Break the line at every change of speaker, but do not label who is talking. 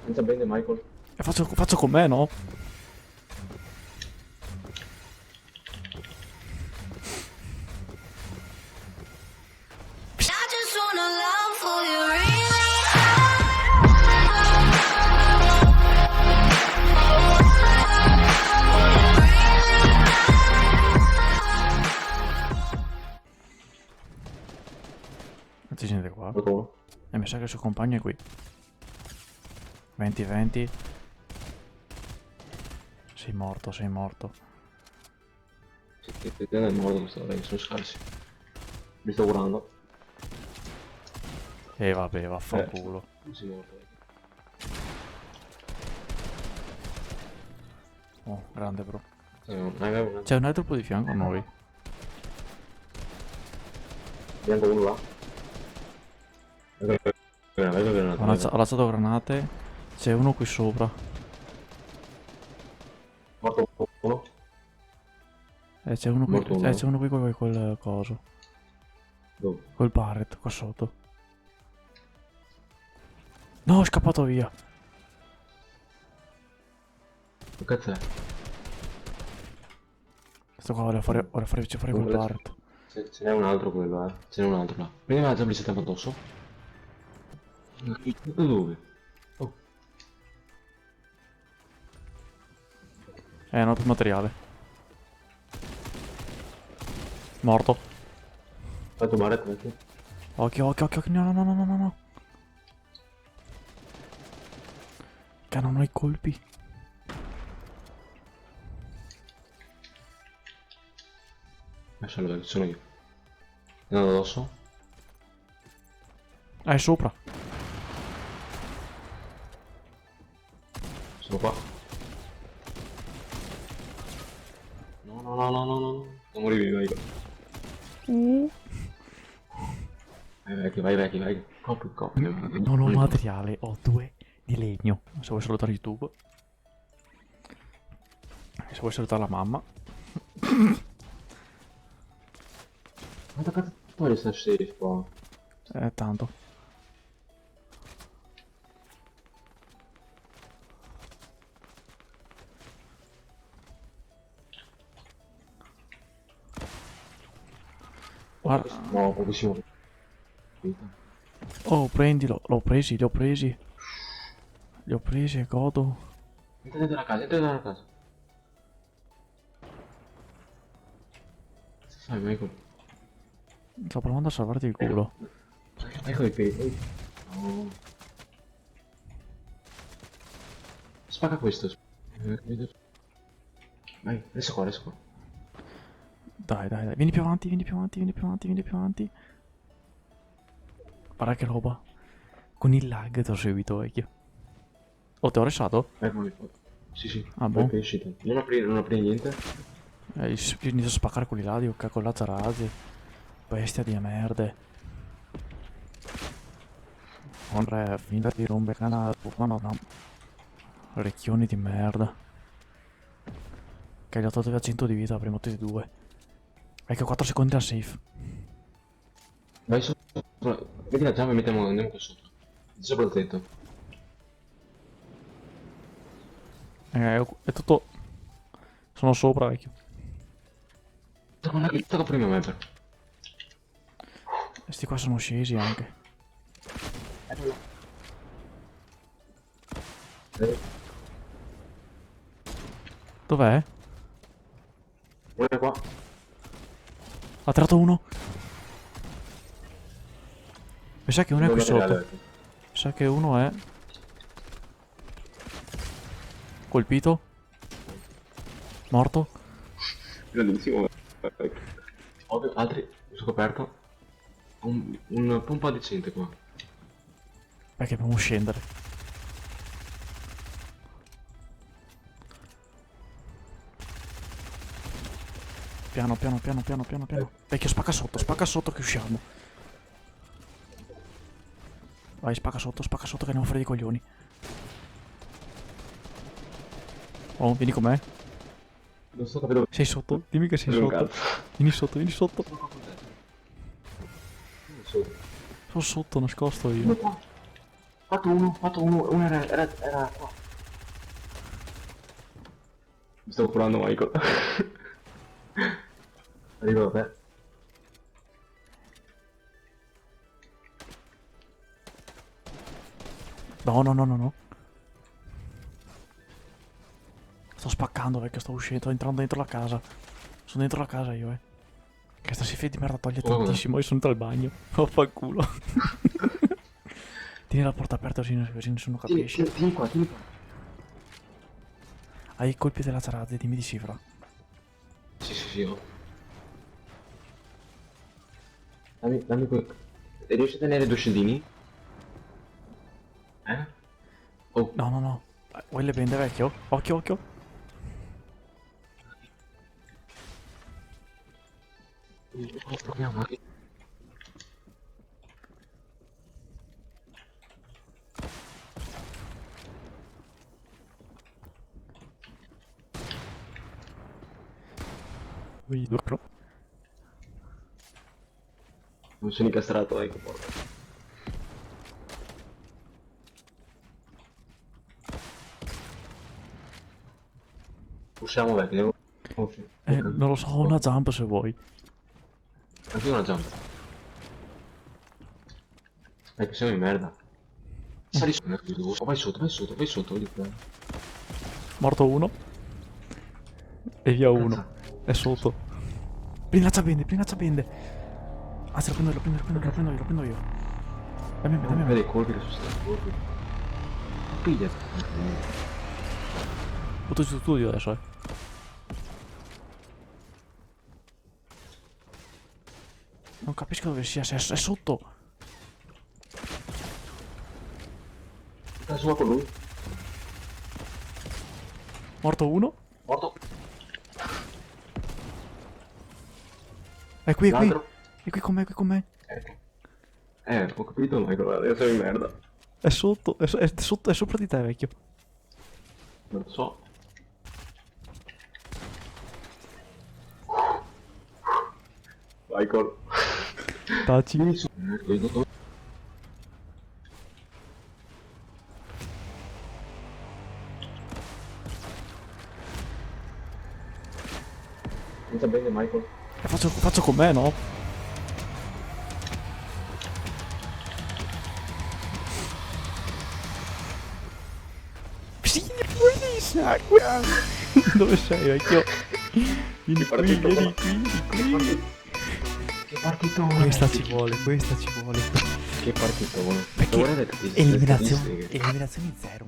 Senza bene, Michael.
E faccio con me, no?
I just wanna love for you, really.
Non ci siete qua.
Uno.
E mi sa che il suo compagno è qui. 20-20. Sei morto, sei morto.
Sì, non è morto questo, dai, sono scarsi. Mi sto curando.
E vabbè, vaffanculo.
Non sei morto.
Oh, grande bro.
Avevo una.
C'è un altro po' di fianco a noi.
Bianco uno là.
Ho lanciato granate. C'è uno qui sopra.
Morto uno.
C'è uno qui.
Morto uno.
C'è uno qui con quel coso.
Dove?
Col Barret qua sotto. No, è scappato via.
Che cazzo è?
Sto qua vuole fare fuori col Barret.
Ce n'è un altro quello, Ce n'è un altro là. Vedi la zombie settembre addosso? Dove? Oh.
Non ho più materiale. Morto.
Fai tu Barret, metti.
Occhio, occhio, occhio. No, no, no, no, no, no. Che non ho i colpi.
Lascialo dove sono io. Andiamo addosso?
È sopra.
Sono qua. No, no, no, no, no, no. Non morivi, vai. Vai, vai. Copri.
Non ho materiale, ho 2 di legno. Se vuoi salutare YouTube. Se vuoi salutare la mamma.
Quanto cazzo vuoi sta safe qua?
Tanto. Guarda.
No, pochissimo.
Oh, prendilo. L'ho presi, li ho presi. Li ho presi e godo.
Entra dentro la casa, entra dentro la casa. Cosa fai, Michael?
Sto provando a salvarti il culo.
Vai con i piedi. No. Spacca questo. Vai, adesso qua.
Dai, dai, dai. Vieni più avanti, vieni più avanti, vieni più avanti, vieni più avanti. Guarda che roba. Con il lag ti ho seguito, vecchio. Oh, ti ho restato?
Vai. Sì.
Ah, boh.
Poi uscite. Non apri niente.
Inizio a spaccare quelli là, dico, cacco la Tarazzi. Bestia di merde. Non re, finta di rompere canale. No. Orecchioni di merda. Che gli ho tolto via 100 di vita, prima tutti e due. Ecco, 4 secondi al safe.
Vai sopra. Vedi la giamma e andiamo qua sopra. Sopra il tetto.
È tutto... Sono sopra, vecchio.
Tocca prima a me però.
Questi qua sono scesi anche. Dov'è?
Uno è qua.
Ha tirato uno. Mi sa che uno è qui sotto. Mi sa che uno è... Colpito. Morto.
Grandissimo. Altri. Scoperto. Un pompa decente qua.
Perché dobbiamo scendere. Piano. Vecchio, spacca sotto che usciamo. Vai, spacca sotto che andiamo fuori dei coglioni. Oh, vieni con me.
Non sto capendo.
Sei sotto? Dimmi che sei
Un
sotto.
cazzo.
Vieni sotto.
Non so.
Sono sotto, nascosto io.
Fatto uno era qua. Mi stavo curando, Michael. Arrivo da te.
No. Sto spaccando, vecchio, sto uscendo, sto entrando dentro la casa. Sono dentro la casa io, eh. Che sta schifo di merda toglie
Oh,
tantissimo, io sono dentro al bagno. Oh, fa il culo. Tieni la porta aperta così nessuno capisce.
Tieni qua.
Hai i colpi della zarate, dimmi di sì, fra.
Sì, oh. Dammi quel... Riesci a tenere due scendini? Eh? Oh,
No. Vuoi le bende, vecchio? Occhio.
proviamo.
Ui, due cro.
Non sono incastrato, ecco, porca. Usciamo, vecchio, devo...
Non lo so, ho una jump se vuoi.
Anche io una jump. Ecco, siamo in merda. Sali su, o vai sotto, vedi qua.
Morto uno. E via uno. È sotto. Prendi la bende. Anzi, lo prendo io. Dammi a me.
Vedi i colpi che sono stati colpi. Piglia.
Butto giù tutto io adesso, Non capisco dove sia, se è sotto.
Sta su con lui.
Morto uno.
Morto.
È qui.
L'altro.
È qui con me.
Ho capito, Michael, guarda, io sono in merda.
È sotto, è sopra di te, vecchio.
Non lo so. Michael.
Taci.
Vieni su. Senza bene, Michael.
Faccio con me, no? Sì, dove sei, vecchio? Vieni qui.
Che partitone.
Questa ci vuole.
Che partitone.
Perché
Guardate,
eliminazioni 0,